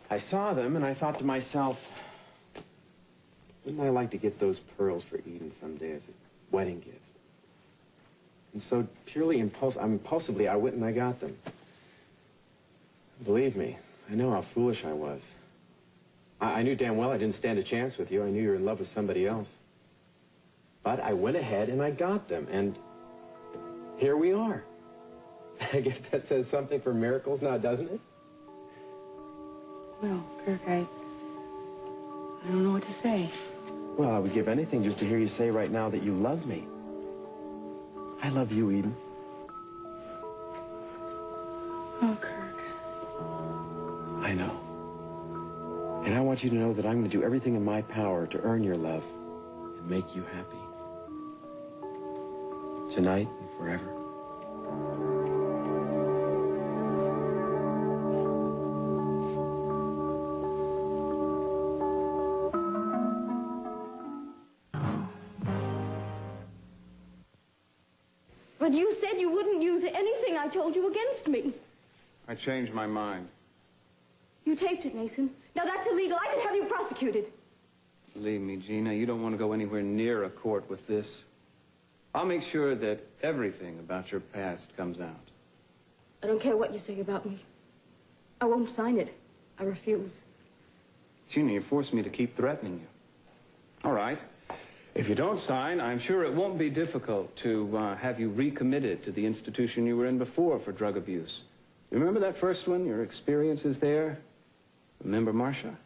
I saw them and I thought to myself, wouldn't I like to get those pearls for Eden someday as a wedding gift? And so purely impulsively, I went and I got them. Believe me, I know how foolish I was. I knew damn well I didn't stand a chance with you. I knew you were in love with somebody else. But I went ahead and I got them, and here we are. I guess that says something for miracles now, doesn't it? Well, Kirk, I don't know what to say. Well, I would give anything just to hear you say right now that you love me. I love you, Eden. Oh, Kirk. I know. And I want you to know that I'm going to do everything in my power to earn your love and make you happy. Tonight and forever. But you said you wouldn't use anything I told you against me. I changed my mind. You taped it, Mason. Now that's illegal. I could have you prosecuted. Believe me, Gina, you don't want to go anywhere near a court with this. I'll make sure that everything about your past comes out. I don't care what you say about me. I won't sign it. I refuse. Gina, you forced me to keep threatening you. All right. If you don't sign, I'm sure it won't be difficult to have you recommitted to the institution you were in before for drug abuse. Remember that first one, your experiences there? Remember Marcia?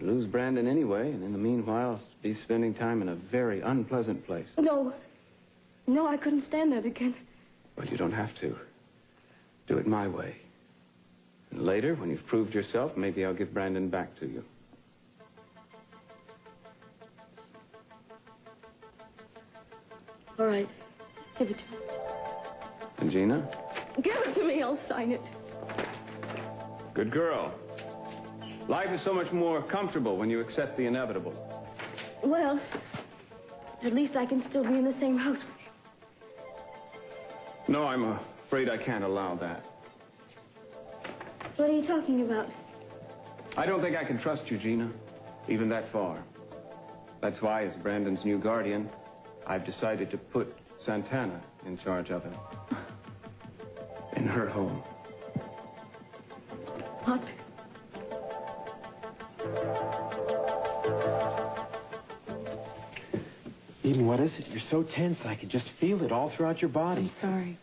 You lose Brandon anyway, and in the meanwhile, be spending time in a very unpleasant place. No. No, I couldn't stand that again. Well, you don't have to. Do it my way. And later, when you've proved yourself, maybe I'll give Brandon back to you. All right. Give it to me. And Gina? Give it to me. I'll sign it. Good girl. Life is so much more comfortable when you accept the inevitable. Well, at least I can still be in the same house with you. No, I'm afraid I can't allow that. What are you talking about? I don't think I can trust you, Gina, even that far. That's why, as Brandon's new guardian, I've decided to put Santana in charge of him. In her home. What? Eden, what is it? You're so tense, I can just feel it all throughout your body. I'm sorry.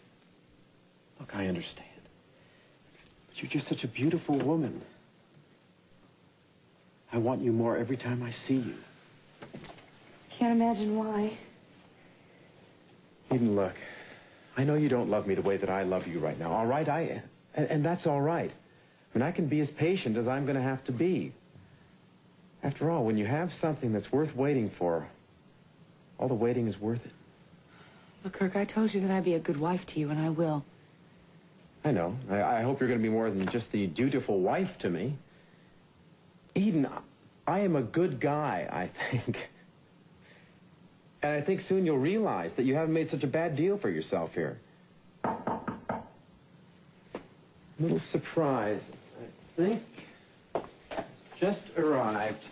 Look, I understand. But you're just such a beautiful woman. I want you more every time I see you. Can't imagine why. Eden, look, I know you don't love me the way that I love you right now, all right? And that's all right. I mean, I can be as patient as I'm going to have to be. After all, when you have something that's worth waiting for, all the waiting is worth it. Look, Kirk, I told you that I'd be a good wife to you, and I will. I know. I hope you're going to be more than just the dutiful wife to me. Eden, I am a good guy, I think. And I think soon you'll realize that you haven't made such a bad deal for yourself here. A little surprise, I think. It's just arrived.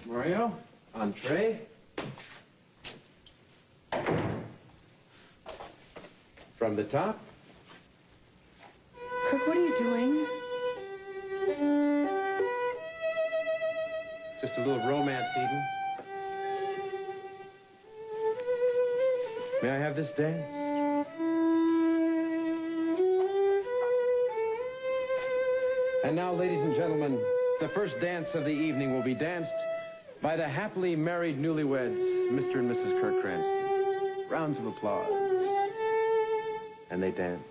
Mario, entree. From the top. Kirk, what are you doing? Just a little romance, Eden. May I have this dance? And now, ladies and gentlemen, the first dance of the evening will be danced by the happily married newlyweds, Mr. and Mrs. Kirk Cranston. Rounds of applause. And they dance.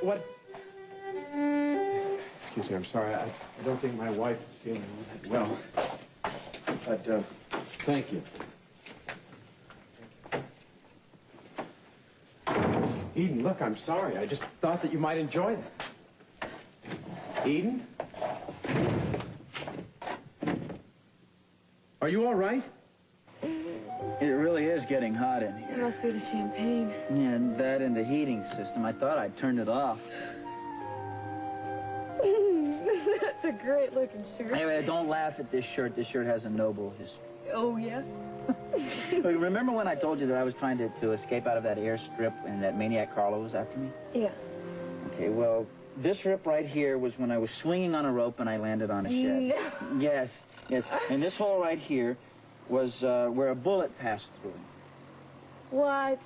What? Excuse me, I'm sorry. I don't think my wife is feeling that well. But, thank you. Eden, look, I'm sorry. I just thought that you might enjoy that. Eden? Are you all right? It really is getting hot in It here. must be the champagne. Yeah, and that and the heating system. I thought I'd turned it off. That's a great looking shirt. Anyway, don't laugh at this shirt. This shirt has a noble history. Oh, yeah? Look, remember when I told you that I was trying to escape out of that airstrip and that maniac Carlo was after me? Yeah. Okay, well, this strip right here was when I was swinging on a rope and I landed on a shed. No. Yes. And this hole right here was where a bullet passed through. What?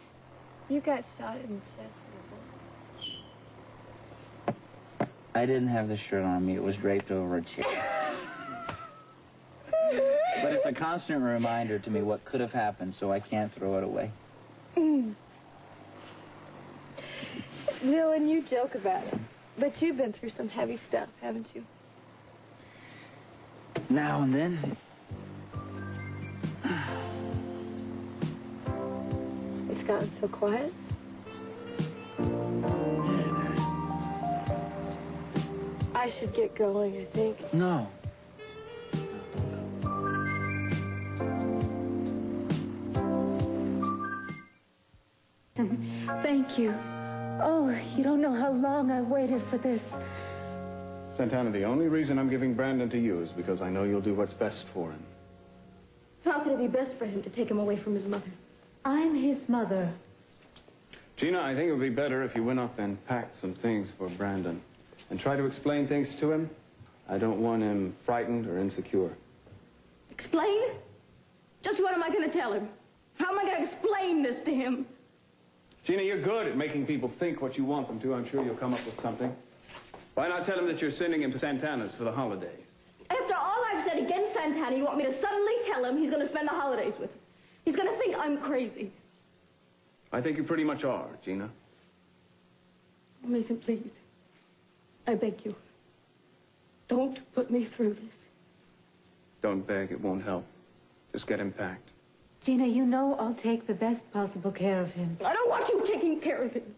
You got shot in the chest before. I didn't have the shirt on me. It was draped over a chair. But it's a constant reminder to me what could have happened, so I can't throw it away. Dylan, you joke about it. But you've been through some heavy stuff, haven't you? Now and then. It's gotten so quiet. I should get going, I think. No. Thank you. Oh, you don't know how long I waited for this. Santana, the only reason I'm giving Brandon to you is because I know you'll do what's best for him. How could it be best for him to take him away from his mother? I'm his mother. Gina, I think it would be better if you went up and packed some things for Brandon. And try to explain things to him. I don't want him frightened or insecure. Explain? Just what am I going to tell him? How am I going to explain this to him? Gina, you're good at making people think what you want them to. I'm sure you'll come up with something. Why not tell him that you're sending him to Santana's for the holidays? After all I've said against Santana, you want me to suddenly tell him he's going to spend the holidays with him? He's going to think I'm crazy. I think you pretty much are, Gina. Mason, please. I beg you. Don't put me through this. Don't beg. It won't help. Just get him packed. Gina, you know I'll take the best possible care of him. I don't want you taking care of him.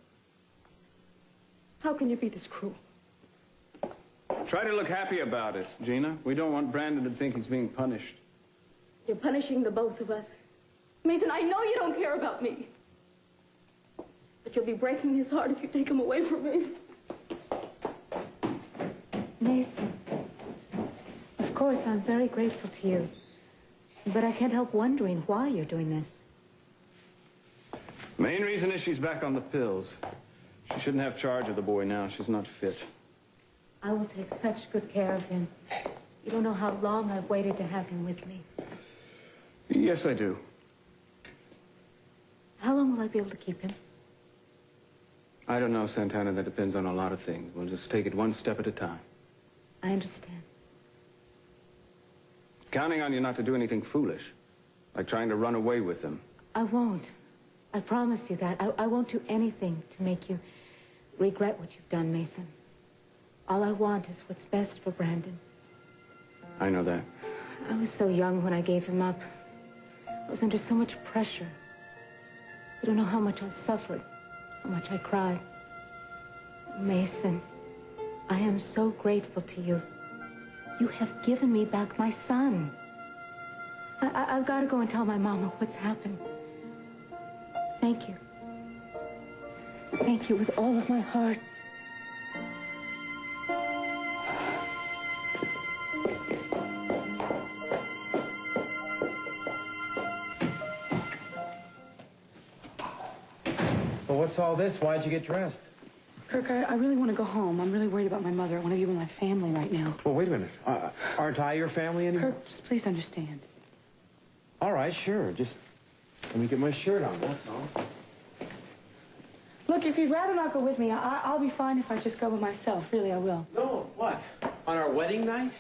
How can you be this cruel? Try to look happy about it, Gina. We don't want Brandon to think he's being punished. You're punishing the both of us. Mason, I know you don't care about me. But you'll be breaking his heart if you take him away from me. Mason, of course, I'm very grateful to you. But I can't help wondering why you're doing this. Main reason is she's back on the pills. She shouldn't have charge of the boy now. She's not fit. I will take such good care of him. You don't know how long I've waited to have him with me. Yes, I do. How long will I be able to keep him? I don't know, Santana. That depends on a lot of things. We'll just take it one step at a time. I understand. Counting on you not to do anything foolish, like trying to run away with him. I won't. I promise you that. I won't do anything to make you regret what you've done, Mason. All I want is what's best for Brandon. I know that. I was so young when I gave him up. I was under so much pressure. You don't know how much I suffered, how much I cried. Mason, I am so grateful to you. You have given me back my son. I've got to go and tell my mama what's happened. Thank you. Thank you with all of my heart. Well, what's all this? Why'd you get dressed? Kirk, I really want to go home. I'm really worried about my mother. I want to be with my family right now. Well, wait a minute. Aren't I your family anymore? Kirk, just please understand. All right, sure. Just let me get my shirt on, that's all. Look, if you'd rather not go with me, I'll be fine if I just go by myself. Really, I will. No, what? On our wedding night?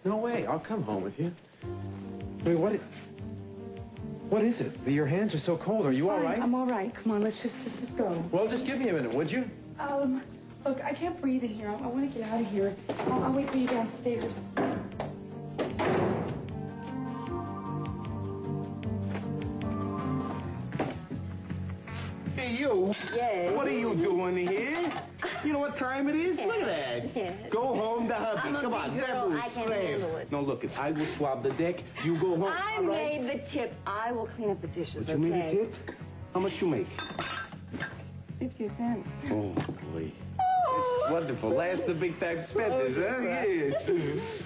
No way. I'll come home with you. I mean, what is it? Your hands are so cold. Are you all right? I'm all right. Come on, let's just go. Well, just give me a minute, would you? Look, I can't breathe in here. I want to get out of here. I'll wait for you downstairs. Hey, you. Yes. What are you doing here? You know what time it is? Look at that. Yes. Go home to hubby. I'm a Come big on, girl. never I can scram. handle it. No, look, I will swab the deck. You go home. I all right? made the tip. I will clean up the dishes, You okay? made a tip? How much you make? 50 cents. Oh, boy. It's wonderful. Last the big time spenders, huh? Yes.